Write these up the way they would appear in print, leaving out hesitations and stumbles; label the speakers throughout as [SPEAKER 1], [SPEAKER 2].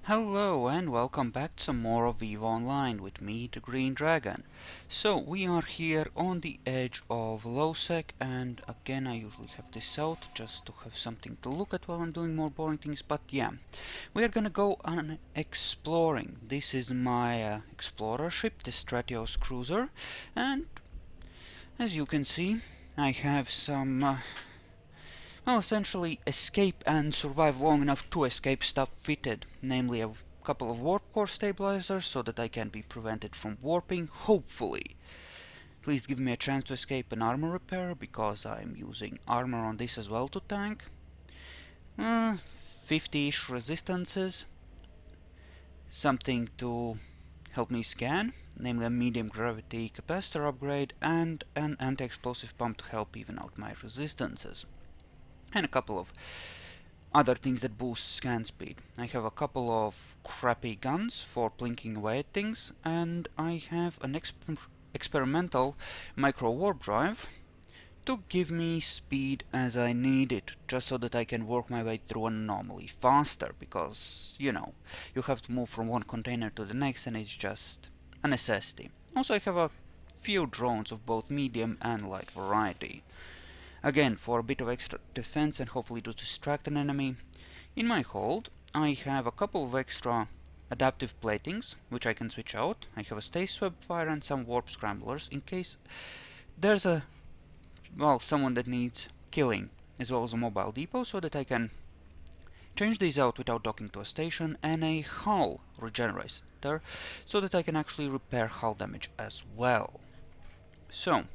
[SPEAKER 1] Hello and welcome back to some more of EVE Online with me, the Green Dragon. So we are here on the edge of Lowsec, and again I usually have this out just to have something to look at while I'm doing more boring things, but yeah. We are gonna go on exploring. This is my explorer ship, the Stratios Cruiser, and as you can see I have some well, essentially escape and survive long enough to escape stuff fitted, namely a couple of warp core stabilizers so that I can be prevented from warping, hopefully. Please give me a chance to escape an armor repair, because I'm using armor on this as well to tank. 50-ish resistances, something to help me scan, namely a medium gravity capacitor upgrade, and an anti-explosive pump to help even out my resistances. And a couple of other things that boost scan speed. I have a couple of crappy guns for plinking away at things, and I have an experimental micro warp drive to give me speed as I need it, just so that I can work my way through an anomaly faster, because, you know, you have to move from one container to the next and it's just a necessity. Also, I have a few drones of both medium and light variety. Again, for a bit of extra defense and hopefully to distract an enemy. In my hold, I have a couple of extra adaptive platings, which I can switch out. I have a stasis web fire and some warp scramblers in case there's someone that needs killing, as well as a mobile depot, so that I can change these out without docking to a station, and a hull regenerator, so that I can actually repair hull damage as well. So,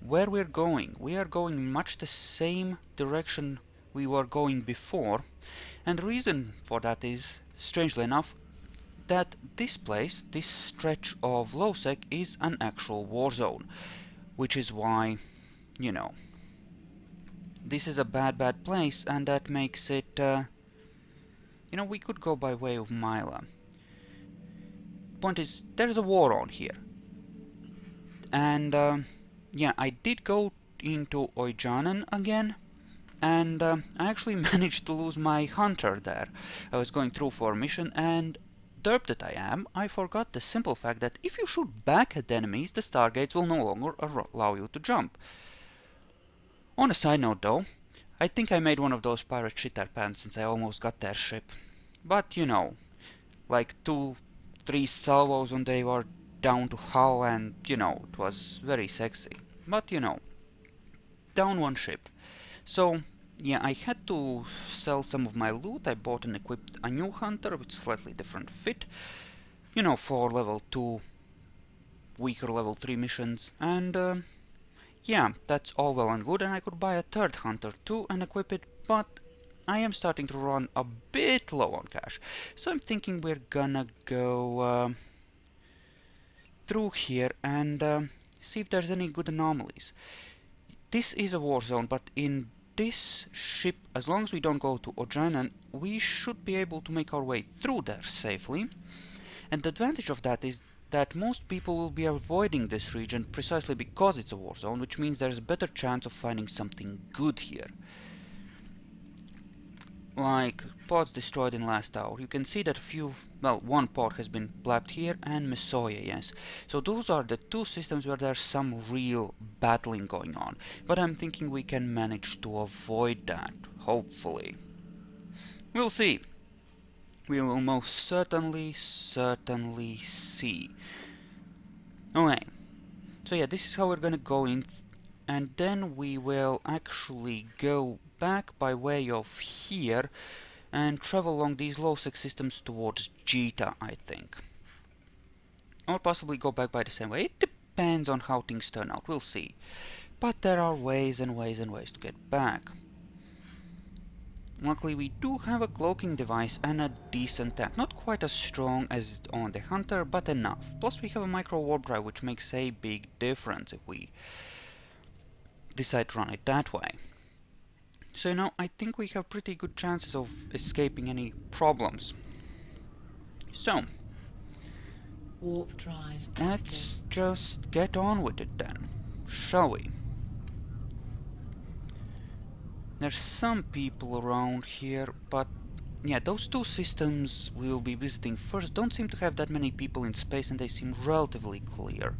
[SPEAKER 1] where we are going much the same direction we were going before, and the reason for that is, strangely enough, that this place, this stretch of Lowsec, is an actual war zone, which is why, you know, this is a bad place, and that makes it, you know, we could go by way of Myla. Point is, there's a war on here, and yeah, I did go into Oijanen again, and I actually managed to lose my hunter there. I was going through for a mission, and derp that I am, I forgot the simple fact that if you shoot back at enemies, the stargates will no longer allow you to jump. On a side note though, I think I made one of those pirate shitter pants since I almost got their ship. But you know, like 2-3 salvos and they were down to hull, and you know, it was very sexy. But you know, down one ship. So yeah, I had to sell some of my loot. I bought and equipped a new hunter with slightly different fit, you know, for level 2 weaker level 3 missions, and yeah, that's all well and good, and I could buy a third hunter too and equip it, but I am starting to run a bit low on cash, so I'm thinking we're gonna go through here and see if there's any good anomalies. This is a war zone, but in this ship, as long as we don't go to Ojanen, we should be able to make our way through there safely. And the advantage of that is that most people will be avoiding this region precisely because it's a war zone, which means there's a better chance of finding something good here. Like pods destroyed in last hour. You can see that one pod has been blapped here, and Mesoya, yes. So those are the two systems where there's some real battling going on. But I'm thinking we can manage to avoid that, hopefully. We'll see. We will most certainly see. Okay. So yeah, this is how we're gonna go in, and then we will actually go back by way of here and travel along these Lowsec systems towards Jita, I think. Or possibly go back by the same way. It depends on how things turn out, we'll see. But there are ways and ways and ways to get back. Luckily we do have a cloaking device and a decent tank. Not quite as strong as on the Hunter, but enough. Plus we have a micro warp drive, which makes a big difference if we decide to run it that way. So now I think we have pretty good chances of escaping any problems. So,
[SPEAKER 2] warp drive
[SPEAKER 1] let's just get on with it then, shall we? There's some people around here, but yeah, those two systems we'll be visiting first don't seem to have that many people in space, and they seem relatively clear.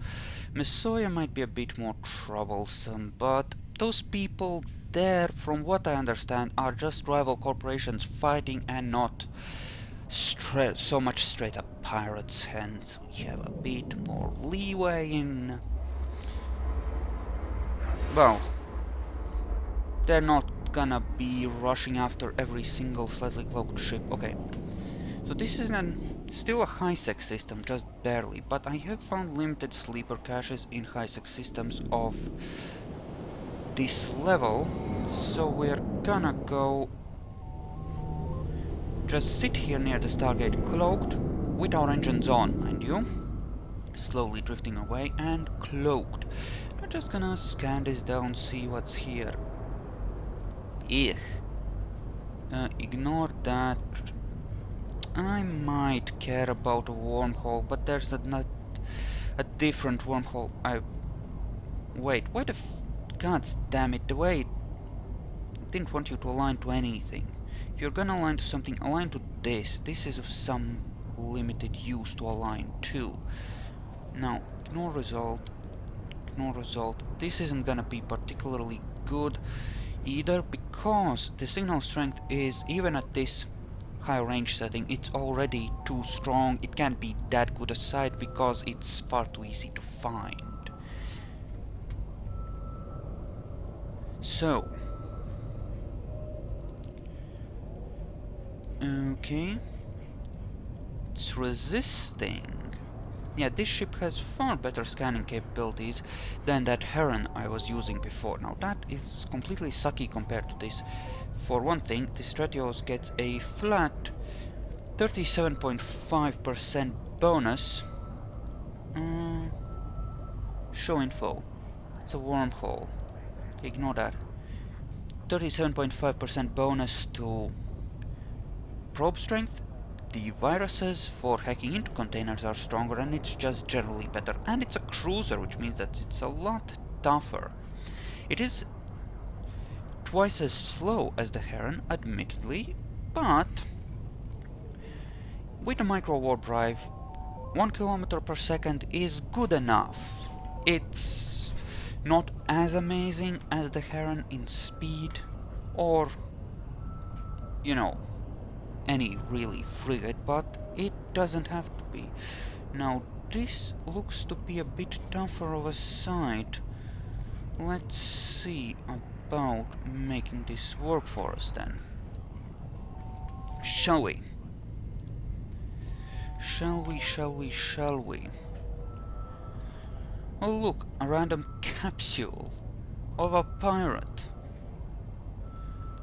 [SPEAKER 1] Mesoya might be a bit more troublesome, but those people there, from what I understand, are just rival corporations fighting and not so much straight up pirates, hence we have a bit more leeway in... Well, they're not gonna be rushing after every single slightly cloaked ship. Okay, so this is still a high-sec system, just barely, but I have found limited sleeper caches in high-sec systems of this level, so we're gonna go just sit here near the Stargate cloaked, with our engines on, mind you, slowly drifting away and cloaked. I'm just gonna scan this down, see what's here. Ugh. Ignore that. I might care about a wormhole, but there's a different wormhole. Wait, why the God damn it, the way I didn't want you to align to anything. If you're gonna align to something, align to this. This is of some limited use to align to. Now, ignore result, ignore result. This isn't gonna be particularly good either, because the signal strength is, even at this high range setting, it's already too strong. It can't be that good a sight because it's far too easy to find. So, okay, it's resisting. Yeah, this ship has far better scanning capabilities than that Heron I was using before. Now that is completely sucky compared to this. For one thing, the Stratios gets a flat 37.5% bonus. Show info. It's a wormhole. Ignore that. 37.5% bonus to probe strength. The viruses for hacking into containers are stronger, and it's just generally better. And it's a cruiser, which means that it's a lot tougher. It is twice as slow as the Heron, admittedly, but with a micro warp drive, 1 kilometer per second is good enough. It's not as amazing as the Heron in speed, or, you know, any really frigate, but it doesn't have to be. Now, this looks to be a bit tougher of a sight. Let's see about making this work for us then. Shall we? Shall we, shall we, shall we? Oh look, a random capsule of a pirate.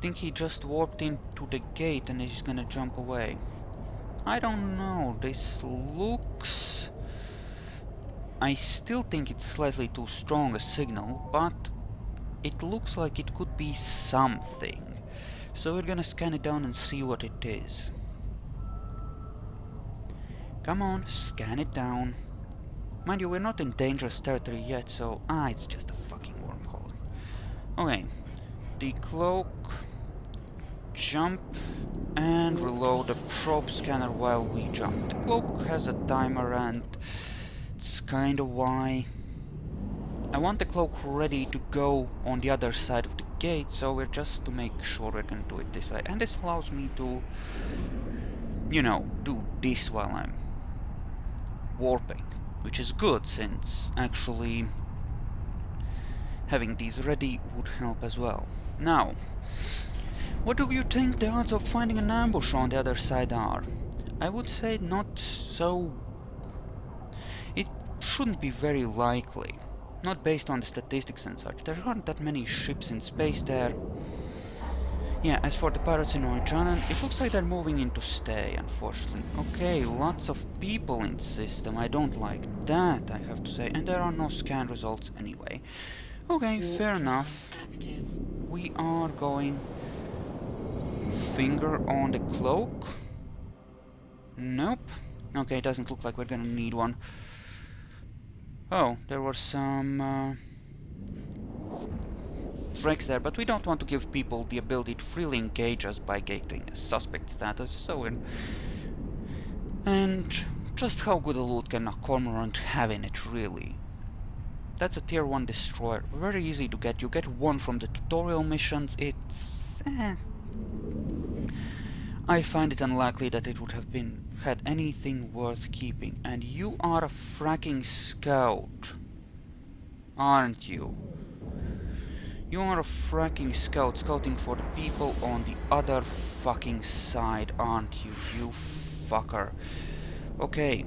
[SPEAKER 1] Think he just warped into the gate and is gonna jump away. I don't know, this looks... I still think it's slightly too strong a signal, but it looks like it could be something. So we're gonna scan it down and see what it is. Come on, scan it down. Mind you, we're not in dangerous territory yet, so... Ah, it's just a fucking wormhole. Okay, decloak, jump, and reload the probe scanner while we jump. The cloak has a timer, and it's kinda why I want the cloak ready to go on the other side of the gate, so we're just to make sure we can do it this way. And this allows me to, you know, do this while I'm warping, which is good, since actually having these ready would help as well. Now, what do you think the odds of finding an ambush on the other side are? I would say not so... It shouldn't be very likely. Not based on the statistics and such. There aren't that many ships in space there. Yeah, as for the pirates in Oijanen, it looks like they're moving in to stay, unfortunately. Okay, lots of people in the system. I don't like that, I have to say. And there are no scan results anyway. Okay, fair enough. We are going... Finger on the cloak? Nope. Okay, doesn't look like we're gonna need one. Oh, there were some wrecks there, but we don't want to give people the ability to freely engage us by getting a suspect status, so and just how good a loot can a cormorant have in it, really? That's a tier 1 destroyer, very easy to get. You get one from the tutorial missions. It's I find it unlikely that it would have had anything worth keeping. And you are a fracking scout, aren't you? You are a fracking scout, scouting for the people on the other fucking side, aren't you, you fucker? Okay.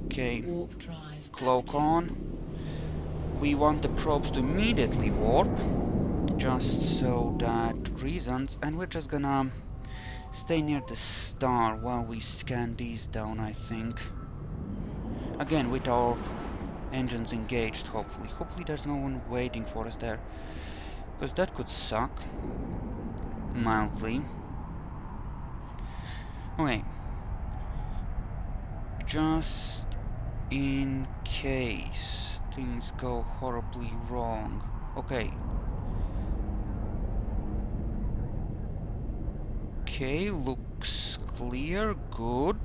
[SPEAKER 1] Okay.
[SPEAKER 2] Warp drive
[SPEAKER 1] Cloak
[SPEAKER 2] active.
[SPEAKER 1] on. We want the probes to immediately warp, just so that reasons, and we're just gonna stay near the star while we scan these down, I think. Again, with our engines engaged, hopefully. Hopefully there's no one waiting for us there, because that could suck. Mildly. Okay. Just in case things go horribly wrong. Okay. Okay, looks clear, good.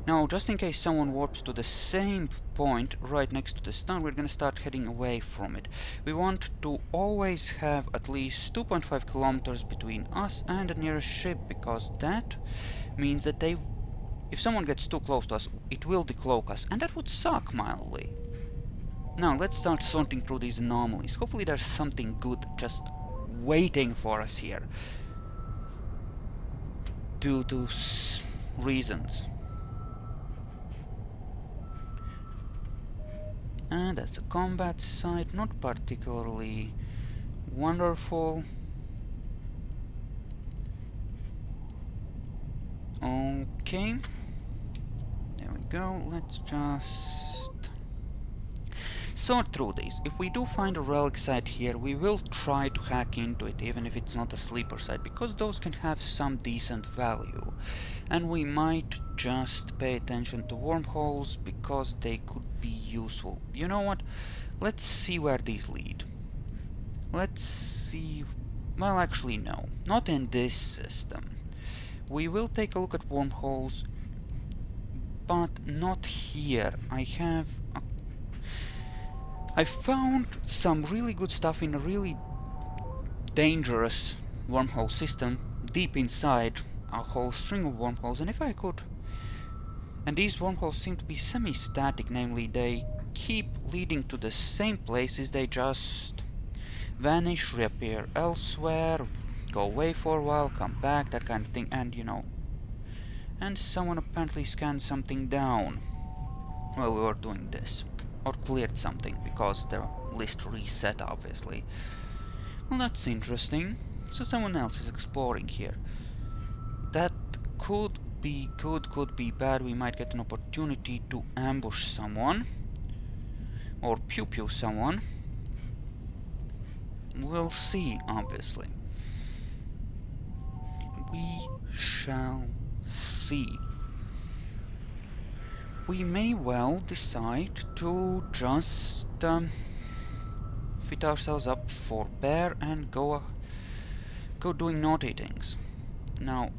[SPEAKER 1] Now, just in case someone warps to the same point right next to the star, we're gonna start heading away from it. We want to always have at least 2.5 kilometers between us and the nearest ship, because that means that if someone gets too close to us, it will decloak us, and that would suck mildly. Now, let's start sorting through these anomalies. Hopefully there's something good just waiting for us here, due to reasons. And that's a combat site, not particularly wonderful. Okay. There we go. Let's just sort through these. If we do find a relic site here, we will try to hack into it, even if it's not a sleeper site, because those can have some decent value. And we might just pay attention to wormholes, because they could be useful. You know what? Let's see where these lead. Let's see... Well, actually, no. Not in this system. We will take a look at wormholes, but not here. I found some really good stuff in a really dangerous wormhole system deep inside a whole string of wormholes, and if I could... And these wormholes seem to be semi-static, namely they keep leading to the same places, they just vanish, reappear elsewhere, go away for a while, come back, that kind of thing, and you know. And someone apparently scanned something down while we were doing this. Or cleared something, because the list reset, obviously. Well, that's interesting. So someone else is exploring here. That could be good, could be bad. We might get an opportunity to ambush someone. Or pew-pew someone. We'll see, obviously. We shall see. We may well decide to just fit ourselves up for bear and go doing naughty things. Now,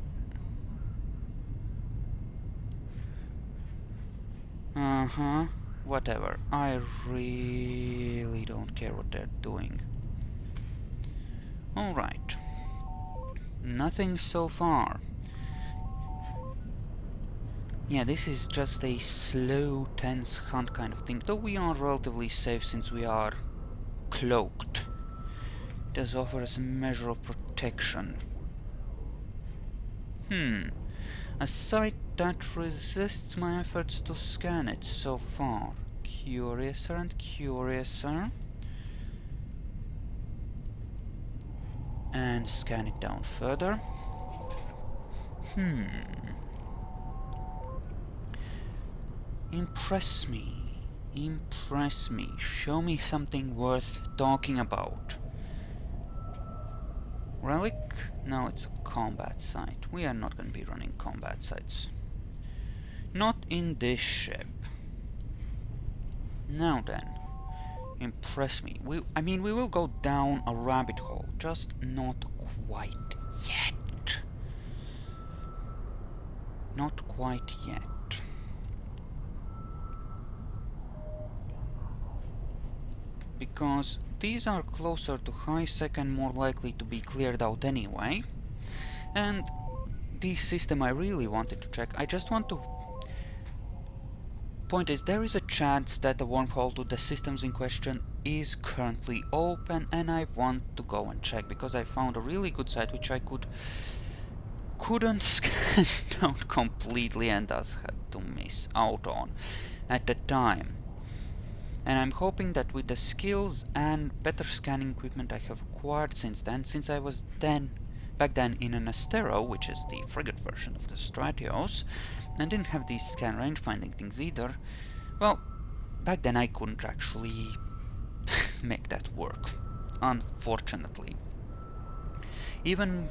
[SPEAKER 1] whatever. I really don't care what they're doing. Alright. Nothing so far. Yeah, this is just a slow, tense hunt kind of thing, though we are relatively safe since we are cloaked. It does offer us a measure of protection. A site that resists my efforts to scan it so far. Curiouser and curiouser. And scan it down further. Impress me. Impress me. Show me something worth talking about. Relic? No, it's a combat site. We are not going to be running combat sites. Not in this ship. Now then. impress me. I mean, we will go down a rabbit hole, just not quite yet. Not quite yet. Because these are closer to high sec and more likely to be cleared out anyway. And this system I really wanted to check. I just want to... Point is, there is a chance that the wormhole to the systems in question is currently open, and I want to go and check, because I found a really good site which I couldn't scan out completely and thus had to miss out on at the time. And I'm hoping that with the skills and better scanning equipment I have acquired since then, since I was back then in an Astero, which is the frigate version of the Stratios, and didn't have these scan range finding things either, well, back then I couldn't actually make that work, unfortunately. Even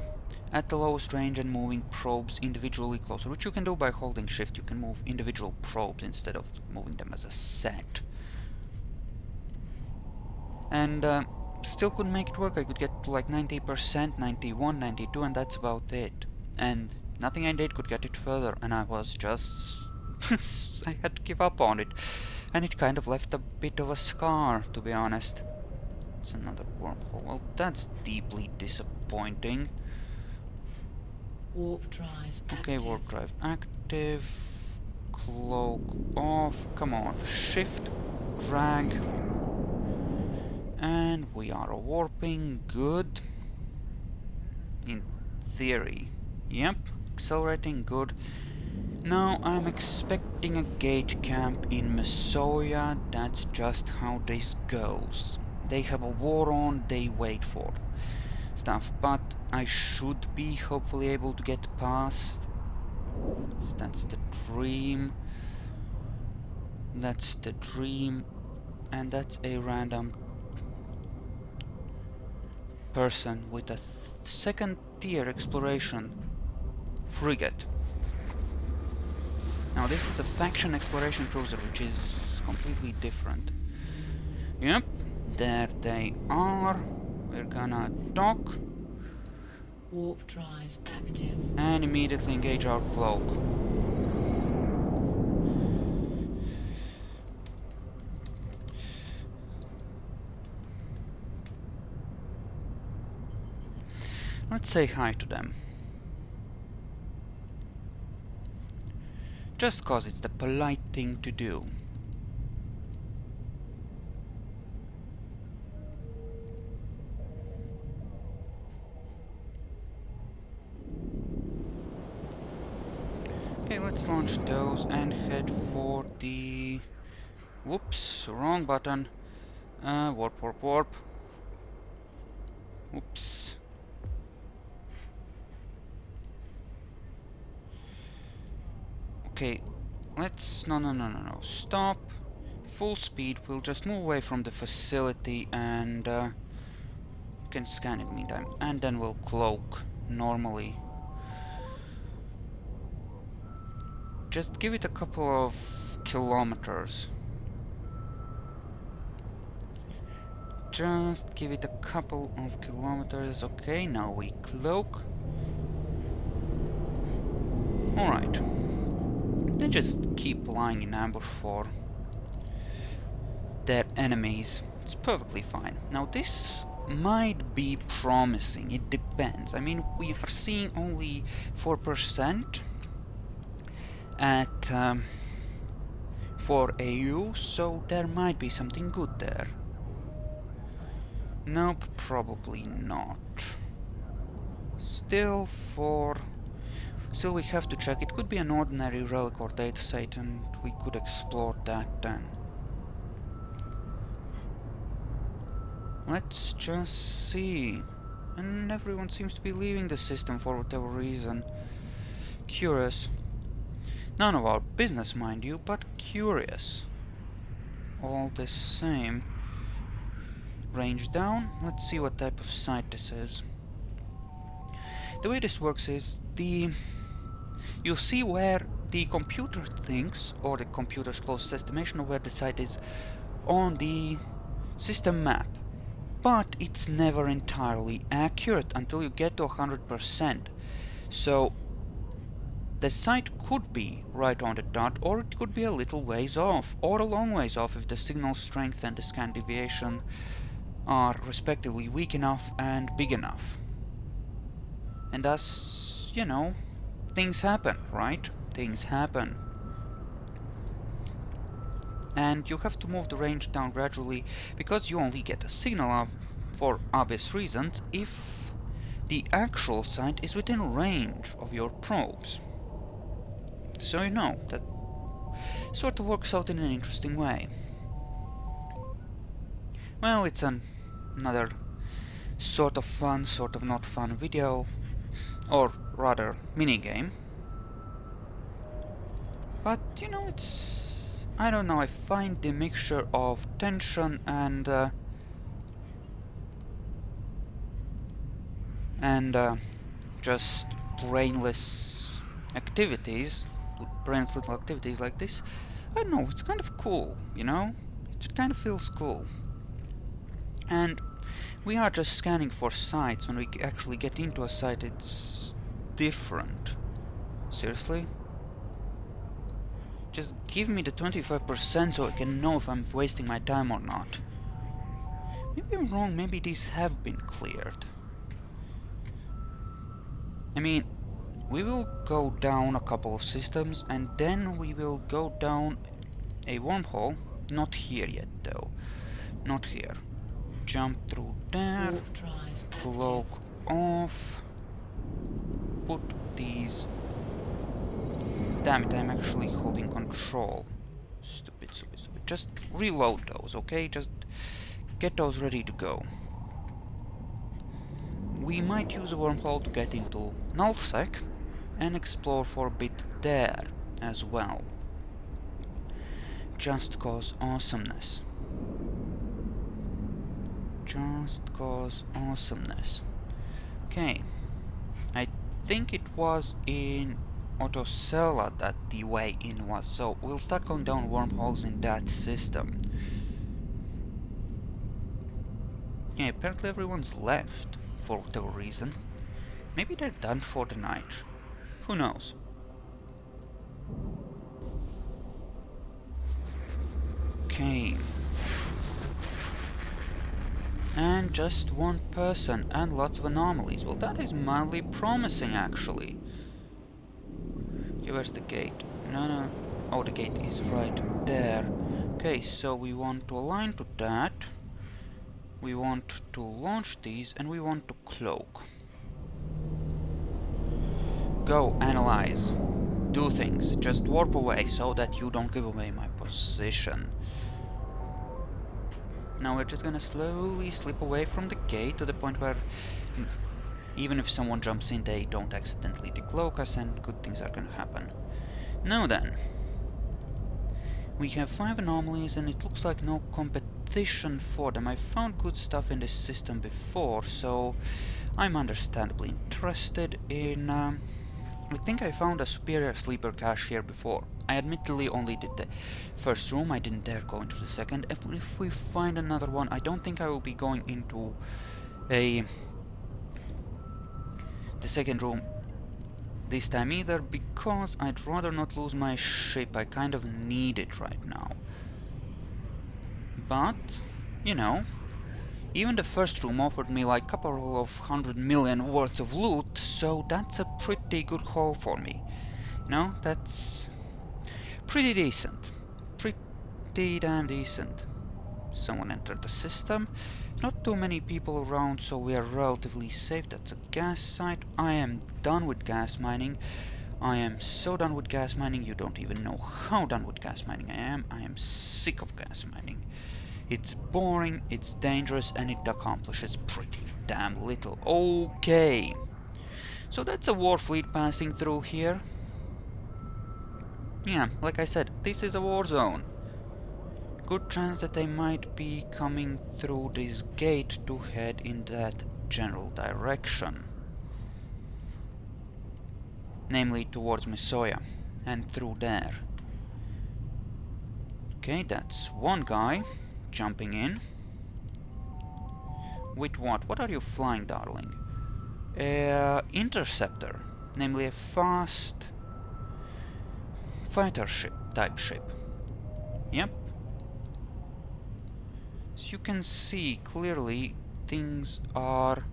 [SPEAKER 1] at the lowest range and moving probes individually closer, which you can do by holding shift, you can move individual probes instead of moving them as a set. And still couldn't make it work. I could get to like 90%, 91, 92, and that's about it. And nothing I did could get it further, and I was just... I had to give up on it. And it kind of left a bit of a scar, to be honest. It's another wormhole. Well, that's deeply disappointing.
[SPEAKER 2] Warp drive
[SPEAKER 1] Okay,
[SPEAKER 2] active.
[SPEAKER 1] warp drive active. Cloak off. Come on, shift, drag. And we are warping. Good. In theory. Yep, accelerating. Good. Now I'm expecting a gate camp in Mesoya. That's just how this goes. They have a war on, they wait for stuff, but I should be hopefully able to get past. So that's the dream. That's the dream. And that's a random person with a second tier exploration frigate. Now this is a faction exploration cruiser, which is completely different. Yep, there they are. We're gonna dock
[SPEAKER 2] Warp drive active.
[SPEAKER 1] and immediately engage our cloak. Let's say hi to them. Just cause it's the polite thing to do. Okay, let's launch those and head for the... Whoops, wrong button. Warp, warp, warp. Whoops. Okay, let's... No. Stop. Full speed. We'll just move away from the facility and... you can scan it meantime. And then we'll cloak normally. Just give it a couple of kilometers. Just give it a couple of kilometers. Okay, now we cloak. Alright. They just keep lying in ambush for their enemies. It's perfectly fine. Now this might be promising. It depends. I mean, we are seeing only 4% at 4 AU, so there might be something good there. Nope, probably not. Still we have to check. It could be an ordinary relic or data set, and we could explore that then. Let's just see. And everyone seems to be leaving the system for whatever reason. Curious. None of our business, mind you, but curious. All the same. Range down. Let's see what type of site this is. The way this works is you'll see where the computer thinks, or the computer's closest estimation of where the site is on the system map, but it's never entirely accurate until you get to 100%. So the site could be right on the dot, or it could be a little ways off, or a long ways off if the signal strength and the scan deviation are respectively weak enough and big enough. And thus, you know, things happen, right? Things happen. And you have to move the range down gradually, because you only get a signal of, for obvious reasons, if the actual site is within range of your probes. So you know, that sort of works out in an interesting way. Well, it's another sort of fun, sort of not fun video, or rather minigame. But, you know, it's... I don't know, I find the mixture of tension and just brainless activities, brainless little activities like this, I don't know, it's kind of cool, you know? It kind of feels cool. And we are just scanning for sites. When we actually get into a site, it's different. Seriously? Just give me the 25% so I can know if I'm wasting my time or not. Maybe I'm wrong, maybe these have been cleared. I mean, we will go down a couple of systems, and then we will go down a wormhole. Not here yet, though. Not here. Jump through there.
[SPEAKER 2] Warp drive
[SPEAKER 1] Cloak
[SPEAKER 2] active.
[SPEAKER 1] off. Put these... Damn it, I'm actually holding control. Stupid, stupid, stupid. Just reload those, okay? Just get those ready to go. We might use a wormhole to get into nullsec and explore for a bit there as well. Just cause awesomeness. Just cause awesomeness. Okay. I think it was in Autocella that the way in was, so we'll start going down wormholes in that system. Yeah, apparently everyone's left, for whatever reason. Maybe they're done for the night. Who knows? Okay. And just one person, and lots of anomalies. Well, that is mildly promising, actually. Okay, where's the gate? No, no. Oh, the gate is right there. Okay, so we want to align to that. We want to launch these, and we want to cloak. Go, analyze. Do things. Just warp away so that you don't give away my position. Now we're just gonna slowly slip away from the gate to the point where even if someone jumps in, they don't accidentally decloak us, and good things are gonna happen. Now then, we have 5 anomalies, and it looks like no competition for them. I found good stuff in this system before, so I'm understandably interested in... I think I found a superior sleeper cache here before. I admittedly only did the first room, I didn't dare go into the second. If we find another one, I don't think I will be going into the second room this time either, because I'd rather not lose my ship. I kind of need it right now. But, you know, even the first room offered me like a couple of 100 million worth of loot, so that's a pretty good haul for me. You know, that's pretty decent. Pretty damn decent. Someone entered the system. Not too many people around, so we are relatively safe. That's a gas site. I am done with gas mining. I am so done with gas mining, you don't even know how done with gas mining I am. I am sick of gas mining. It's boring, it's dangerous, and it accomplishes pretty damn little. Okay. So that's a war fleet passing through here. Yeah, like I said, this is a war zone. Good chance that they might be coming through this gate to head in that general direction. Namely towards Mesoya, and through there. Okay, that's one guy jumping in. With what? What are you flying, darling? Interceptor, namely a fast fighter ship type ship. Yep. So you can see clearly things are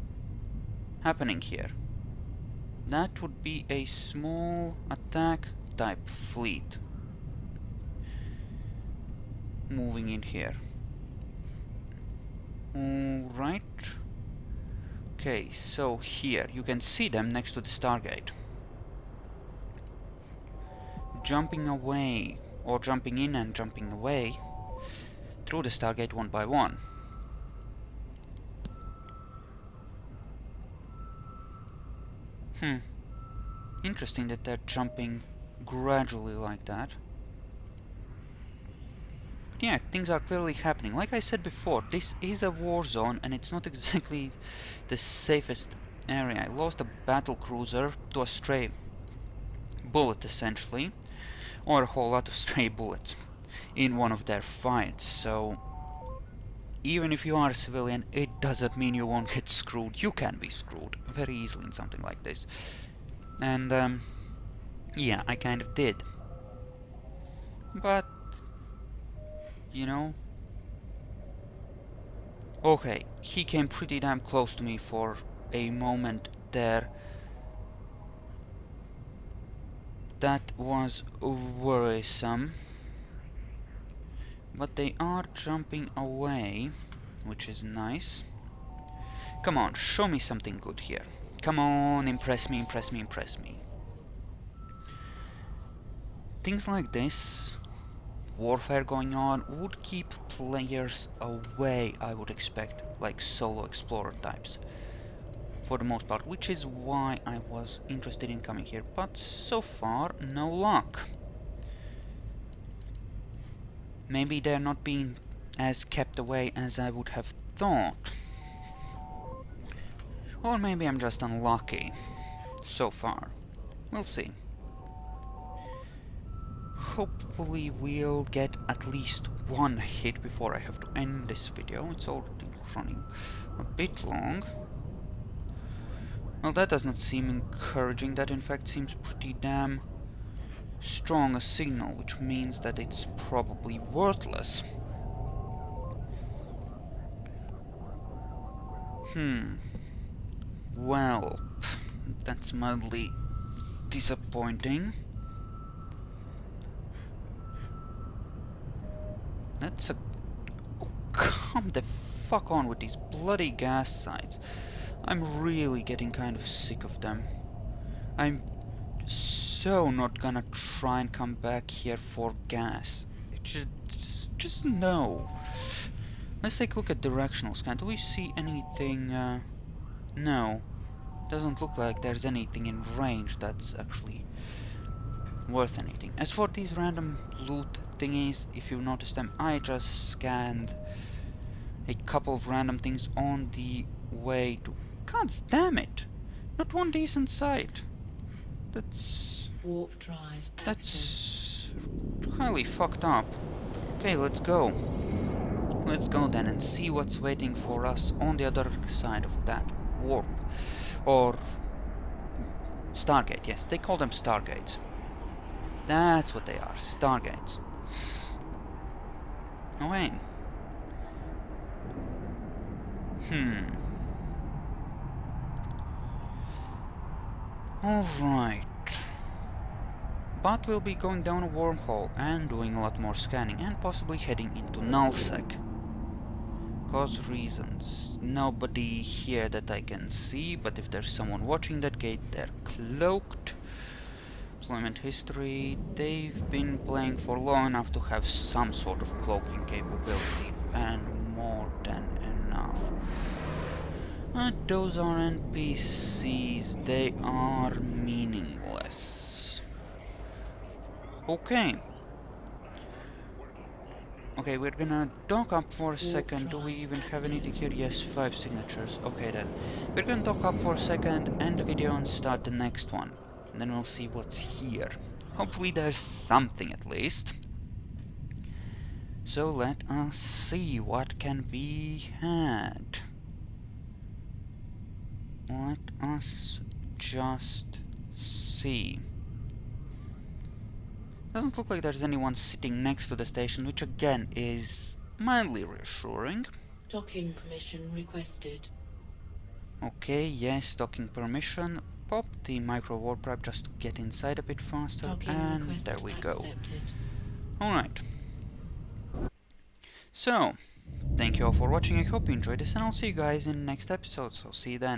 [SPEAKER 1] happening here. That would be a small attack type fleet moving in here. Alright. Okay, so here you can see them next to the Stargate. Jumping away, or jumping in and jumping away through the Stargate one by one. Interesting that they're jumping gradually like that. But yeah, things are clearly happening. Like I said before, this is a war zone and it's not exactly the safest area. I lost a battle cruiser to a stray bullet, essentially, or a whole lot of stray bullets in one of their fights, so even if you are a civilian, it doesn't mean you won't get screwed. You can be screwed very easily in something like this. And, yeah, I kind of did. But, you know... Okay, he came pretty damn close to me for a moment there. That was worrisome. But they are jumping away, which is nice. Come on, show me something good here. Come on, impress me, impress me, impress me. Things like this, warfare going on, would keep players away, I would expect, like solo explorer types, for the most part, which is why I was interested in coming here, but so far, no luck. Maybe they're not being as kept away as I would have thought. Or maybe I'm just unlucky, so far. We'll see. Hopefully we'll get at least one hit before I have to end this video. It's already running a bit long. Well, that does not seem encouraging. That in fact seems pretty damn strong a signal, which means that it's probably worthless. Well, that's mildly disappointing. That's a... Oh, come the fuck on with these bloody gas sites. I'm really getting kind of sick of them. I'm so not gonna try and come back here for gas. Just no. Let's take a look at directional scan. Do we see anything? No. Doesn't look like there's anything in range that's actually worth anything. As for these random loot thingies, if you notice them, I just scanned a couple of random things on the way to... God damn it! Not one decent site. That's...
[SPEAKER 2] Warp drive active.
[SPEAKER 1] That's highly fucked up. Okay, let's go. Let's go then and see what's waiting for us on the other side of that warp. Or... Stargate, yes, they call them Stargates. That's what they are, Stargates. Oh, wait. Alright. But we'll be going down a wormhole and doing a lot more scanning and possibly heading into nullsec. Cause reasons. Nobody here that I can see, but if there's someone watching that gate, they're cloaked. Deployment history. They've been playing for long enough to have some sort of cloaking capability, and more than enough. But those are NPCs, they are meaningless. Okay. Okay, we're gonna dock up for a second. Do we even have anything here? Yes, 5 signatures. Okay then. We're gonna dock up for a second, end the video and start the next one. And then we'll see what's here. Hopefully there's something at least. So let us see what can be had. let us just see. Doesn't look like there's anyone sitting next to the station, which again is mildly reassuring.
[SPEAKER 2] Docking permission requested.
[SPEAKER 1] Okay, yes, docking permission. Pop the micro warp drive just to get inside a bit faster,
[SPEAKER 2] Docking
[SPEAKER 1] and there
[SPEAKER 2] request
[SPEAKER 1] we go.
[SPEAKER 2] accepted.
[SPEAKER 1] Alright. So, thank you all for watching, I hope you enjoyed this, and I'll see you guys in the next episode, so see you then.